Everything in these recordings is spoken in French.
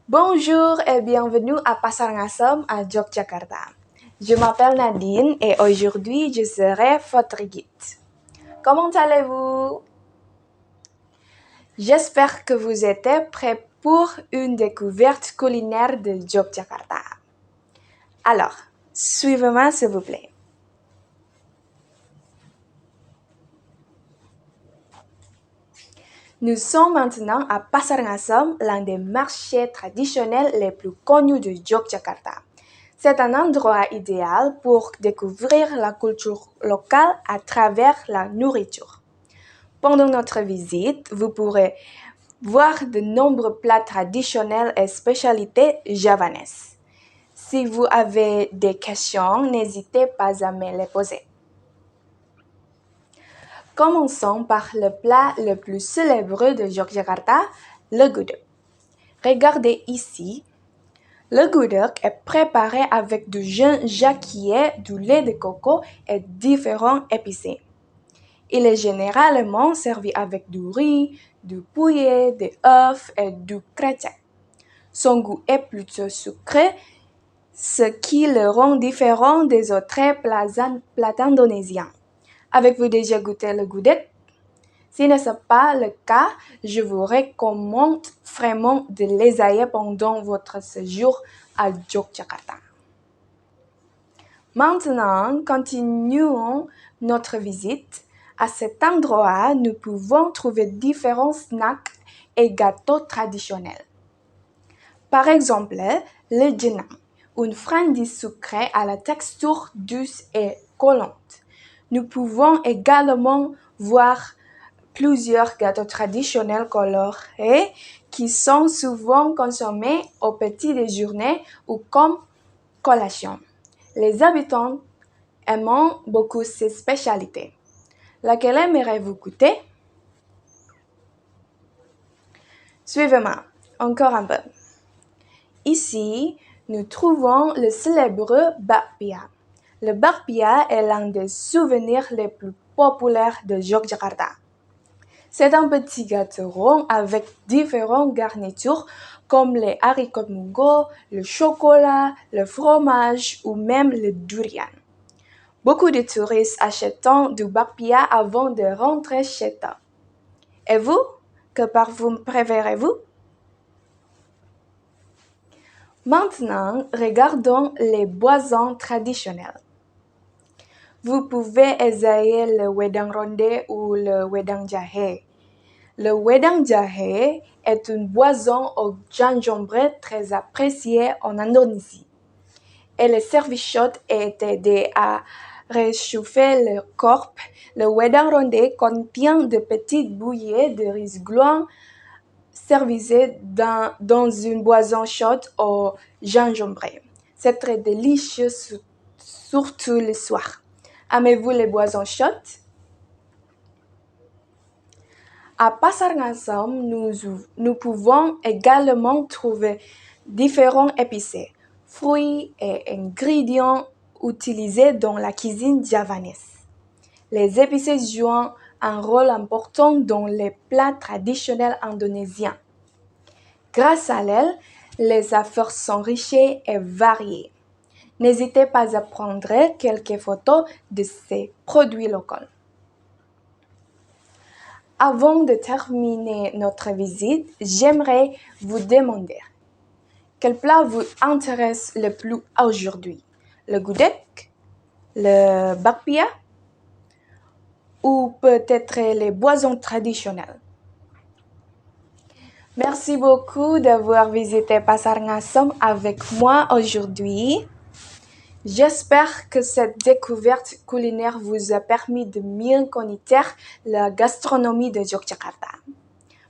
Bonjour et bienvenue à Pasar Ngasem à Yogyakarta. Je m'appelle Nadine et aujourd'hui je serai votre guide. Comment allez-vous? J'espère que vous êtes prêts pour une découverte culinaire de Yogyakarta. Alors, suivez-moi s'il vous plaît. Nous sommes maintenant à Pasar Ngasem, l'un des marchés traditionnels les plus connus de Yogyakarta. C'est un endroit idéal pour découvrir la culture locale à travers la nourriture. Pendant notre visite, vous pourrez voir de nombreux plats traditionnels et spécialités javanaises. Si vous avez des questions, n'hésitez pas à me les poser. Commençons par le plat le plus célèbre de Yogyakarta, le gudeg. Regardez ici, le gudeg est préparé avec du jacquier, du lait de coco et différents épicés. Il est généralement servi avec du riz, du poulet, des œufs et du chrétien. Son goût est plutôt sucré, ce qui le rend différent des autres plats indonésiens. Avez-vous déjà goûté le gudeg? Si ce n'est pas le cas, je vous recommande vraiment de l'essayer pendant votre séjour à Yogyakarta. Maintenant, continuons notre visite. À cet endroit, nous pouvons trouver différents snacks et gâteaux traditionnels. Par exemple, le jenang, une friandise sucrée à la texture douce et collante. Nous pouvons également voir plusieurs gâteaux traditionnels colorés qui sont souvent consommés au petit déjeuner ou comme collation. Les habitants aiment beaucoup ces spécialités. Laquelle aimeriez-vous goûter? Suivez-moi, encore un peu. Ici, nous trouvons le célèbre bakpia. Le bakpia est l'un des souvenirs les plus populaires de Yogyakarta. C'est un petit gâteau rond avec différentes garnitures comme les haricots mungo, le chocolat, le fromage ou même le durian. Beaucoup de touristes achètent du bakpia avant de rentrer chez eux. Et vous, que parfum préférez-vous? Maintenant, regardons les boissons traditionnelles. Vous pouvez essayer le wedang ronde ou le wedang jahe. Le wedang jahe est une boisson au gingembre très appréciée en Indonésie. Elle est servie chaude et aide à réchauffer le corps. Le wedang ronde contient de petites bouillies de riz blanc servies dans une boisson chaude au gingembre. C'est très délicieux, surtout le soir. Aimez-vous les boissons chaudes? À Pasar Ngasem, nous pouvons également trouver différents épicés, fruits et ingrédients utilisés dans la cuisine javanaise. Les épicés jouent un rôle important dans les plats traditionnels indonésiens. Grâce à elle, les affaires sont riches et variées. N'hésitez pas à prendre quelques photos de ces produits locaux. Avant de terminer notre visite, j'aimerais vous demander quel plat vous intéresse le plus aujourd'hui? Le gudeg, le bakpia ou peut-être les boissons traditionnelles? Merci beaucoup d'avoir visité Pasar Ngasem avec moi aujourd'hui. J'espère que cette découverte culinaire vous a permis de mieux connaître la gastronomie de Yogyakarta.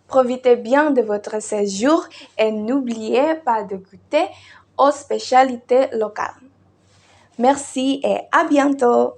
Profitez bien de votre séjour et n'oubliez pas de goûter aux spécialités locales. Merci et à bientôt!